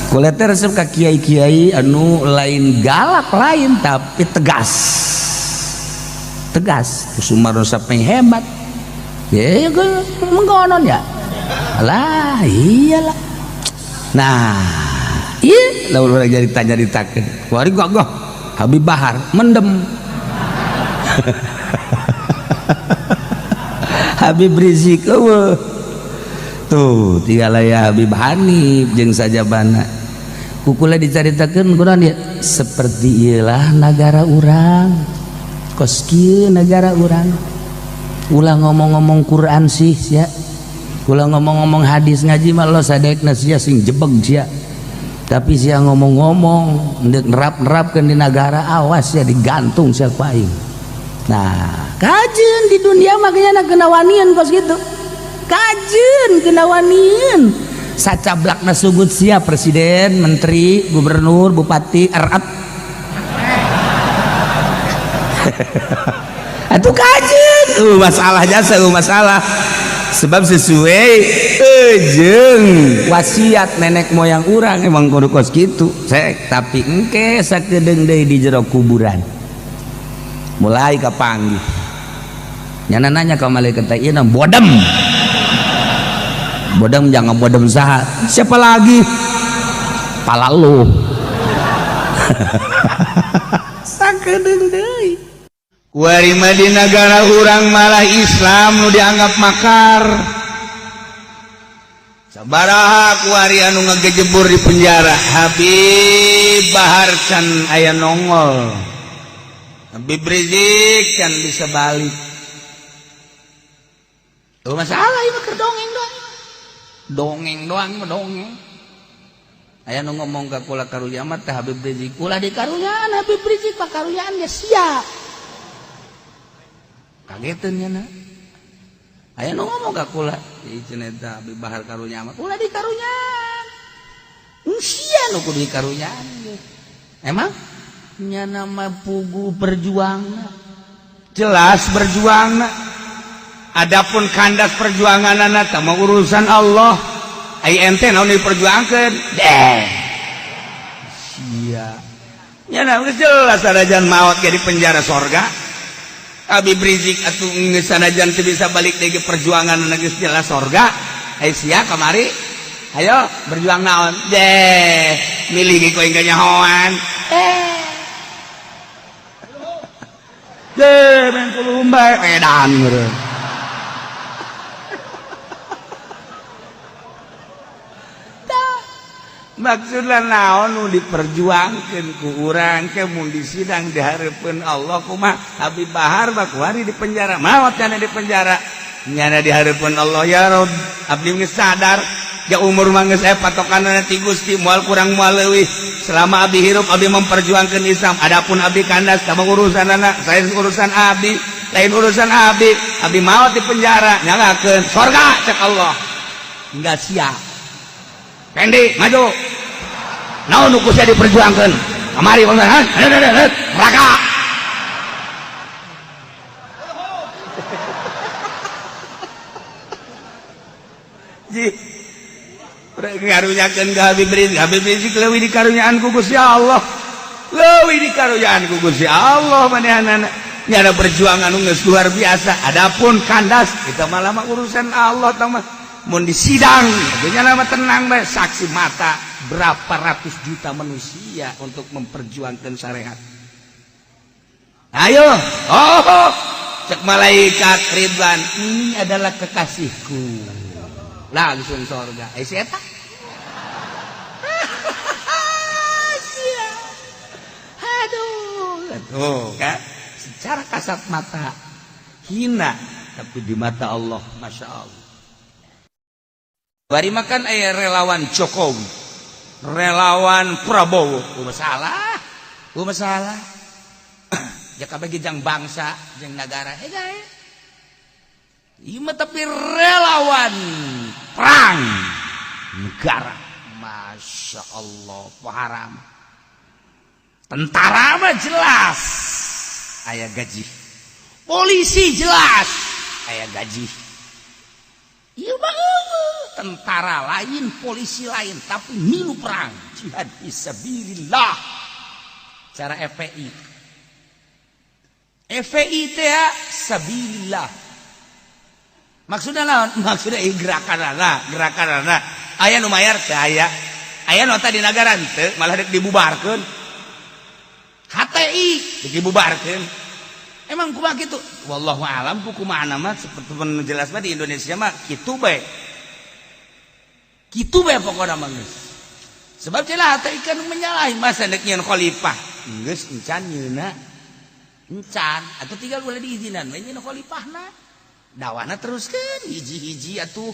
Kulete resep ka kiai-kiai anu lain galak lain tapi tegas. Tegas, Sumarno sampai hebat. Ya menggonon ya. Alah, iyalah. Nah, iya lamun urang jadi tanya ditakeun. Kuari gagah Habib Bahar mendem. Habib Rizik eueuh. Tuh, tinggal ya Habib Hanif jeung sajabana. Kukula dicaritakeun kunaon dia seperti ieulah negara urang. Kos kieu negara urang. Ulah ngomong-ngomong Quran sih sia. Ulah ngomong-ngomong hadis ngaji mah lo sadekna sia sing jebeg sia. Tapi sia ngomong-ngomong ndek nerap-nerapkeun di negara awas ya digantung sia ku aing. Nah, kajeun di dunia makanya kena wanian kos gitu. Kajeun kena wanian. Sacablakna sugut sia presiden, menteri, gubernur, bupati, RT. Atuh kajeun masalah jasa masalah sebab sesuai jeung wasiat nenek moyang urang emang kudu kos kitu sek tapi engke sakedeung deui di jero kuburan mulai kapanggih nyana nanya ka malaikat ieu na bodem jangan bodem saha siapa lagi pala lu sakedeung deui. Kuari mah di negara urang malah Islam nu dianggap makar. Sabaraha kuari anu ngagejebur di penjara Habib Bahar can aya nongol. Habib Rizik can bisa balik. Tuh masalah ieu keur dongeng doang. Dongeng doang mah dongeng. Aya nu ngomong ka kula karunya mah teh Habib Rizik. Ulah dikarunyaan Habib Rizik pak karunyaan geus sia. Kageteun nya aya nu ngomong ka kula ieu cenah teh Habib Bahar karunya mah ulah dikarunyaan sia nu kudu dikarunyaan emang nya nama pugu perjuangna jelas berjuangna adapun kandas perjuanganna teh mah urusan Allah ai ente naon diperjuangkeun deh sia nya geus jelas sanajan maot ge di penjara sorga Habib Rizik atuh geus sanajan teu bisa balik deui perjuangan geus jelas sorga. Ai sia kamari. Ayo berjuang naon? Deh, milih ge koe nyahoan. Deh, men kudu umbae edan meureun. Maksudna naon nu diperjuangkeun ku urang ke mun di sidang di hareupeun Allah kumaha Habib Bahar mah kuari di penjara maot cenah di penjara nyana di hareupeun Allah ya Rob abdi geus sadar ya umur mah geus aya patokanna ti Gusti moal kurang moal leuwih selama abdi hirup abdi memperjuangkeun Islam adapun abdi kandas sama urusanna saya urusan abdi lain urusan abdi maot di penjara nyalakeun surga cek Allah enggak siap Pendi maju naon nu kusia diperjuangkeun kamari bangsa neraka ji ngarunyakeun ka Habib Rizik leuwih dikarunyaan ku Gusti Allah leuwih dikarunyaan ku Gusti Allah manehanana nyana perjuangan nu geus luar biasa adapun kandas kita malah mah urusan Allah tah mah mun di sidang nya mah tenang bae saksi mata berapa ratus juta manusia untuk memperjuangkan syariat. Ayo, cek malaikat Ridwan, ini adalah kekasihku. Langsung surga. Siapa? Aduh, tuh kan? Secara kasat mata hina, tapi di mata Allah, masya Allah. Bari makan relawan Jokowi, relawan Prabowo, masalah, ya kabeh jang bangsa, jang negara, guys, ima tapi relawan perang negara, masya Allah, paharam, tentara mah jelas, aya gaji, polisi jelas, aya gaji. Ieu mah eueuh, tentara lain, polisi lain, tapi milu perang, jihad fisabilillah. Cara FPI. FPI teh sabilillah. Maksudna naon? Maksudna gerakanana. Aya nu mayar teh aya. Aya nu tadi nagara teu malah dek dibubarkeun. HTI dek dibubarkeun. Emang kumaha kitu? Wallahu alam kumaha mah seperti menjelas mah di Indonesia mah kitu bae. Kitu bae pokona mah geus. Sebab celah HTI kan menyalahi masa dek nyeun khalifah. Geus encan nyeuna. Encan atuh tinggal boleh diizinan we nyeun khalifahna. Dawana teruskeun hiji-hiji atuh.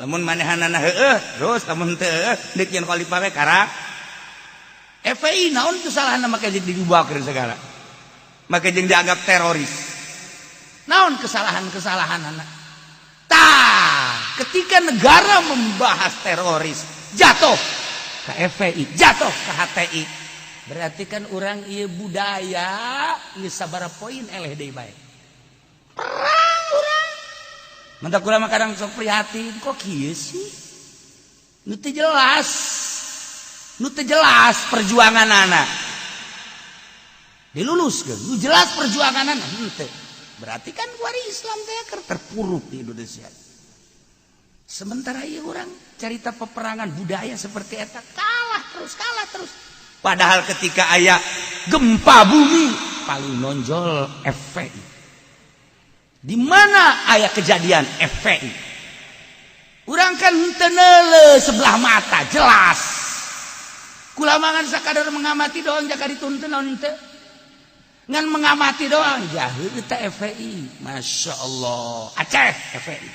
Lamun manehanana heueuh, terus lamun teu heueuh deuk nyeun khalifah we karak. FPI naon kesalahanna make dibubarkeun segala. Make jeung dianggap teroris. Naon kesalahan-kesalahanna? Ketika negara membahas teroris, jatuh ke FPI, jatuh ke HTI. Berarti kan orang ieu budaya geus sabaraha poin eleh deui bae. Perang urang. Mantap kula mah kadang sok prihatin, kok kieu sih? Nu teu jelas. Nu teu jelas perjuanganana. Diluluskeun, nu jelas perjuanganana henteu. Berarti kan wari Islam teh keur terpuruk di Indonesia. Sementara ieu urang carita peperangan budaya seperti eta kalah terus. Padahal ketika aya gempa bumi paling nonjol FPI. Di mana aya kejadian FPI? Urang kan henteu neuleuh sebelah mata jelas. Kula mangan sakadar mengamati doang jaka dituntun naon henteu. Ngan mengamati doang jahil eta FPI. Masya Allah. Aceh FPI.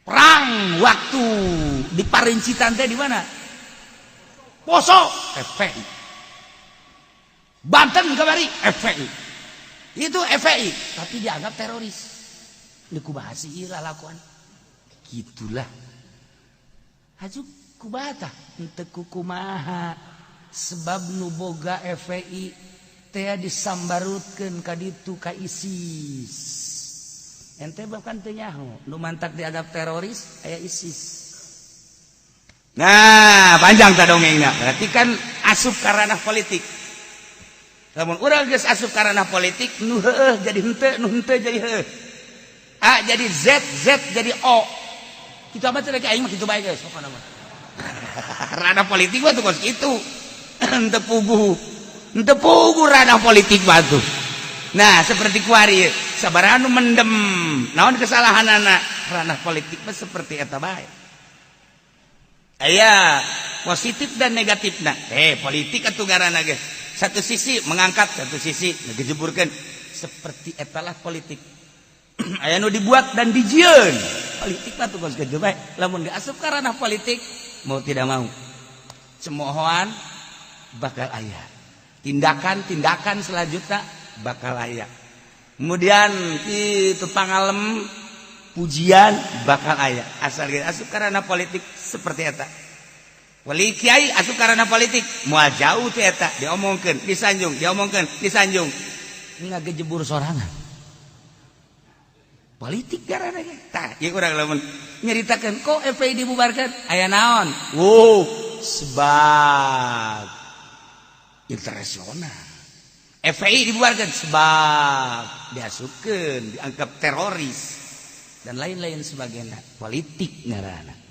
Perang waktu di Parincitan teh di mana? Poso FPI. Banten kamari FPI. Itu FPI, tapi dianggap teroris. Ini kumaha sih lalakuan. Gitulah. Haju kubata henteu kumaha sebab nu boga FPI teh disambarutkeun ka ditu ka ISIS. Ente bahkan teu nyaho nu mantak dianggap teroris aya ISIS. Nah, panjang ta dongengna. Berarti kan asup ka ranah politik. Lamun urang geus asup ka ranah politik, nu heueuh jadi henteu, nu henteu jadi heueuh. A jadi Z, Z jadi O. Kita mah teh aing mah kitu bae geus pokona mah. Ranah politik mah tuh kos kitu. Henteu puguh. Henteu puguh ranah politik mah tuh. Nah, seperti kuari sabaraha nu mendem. Naon kesalahanana? Ranah politik mah seperti eta bae. Aya positif dan negatifna. Politik atuh ngaranna ge. Satu sisi mengangkat, satu sisi ngejeburkeun. Seperti etalah politik. Aya nu dibuat dan dijieun. Politik mah tuh geus kitu bae. Lamun diasup ka ranah politik, mau tidak mau. Cemohoan bakal aya. Tindakan-tindakan selanjutnya bakal aya. Kemudian itu pangalem pujian bakal aya. Asal kita asup ka ranah politik seperti eta. Wali kiai asup ka ranah politik moal jauh teh eta diomongkeun, disanjung, disanjung. Ngagejebur sorangan. Politik garana ge. Tah, ieu urang lamun nyaritakeun kok FPI dibubarkeun, aya naon? Sebab internasional. FPI dibubarkan sebab diasupkeun dianggap teroris dan lain-lain sebagainya. Politik ngaranna.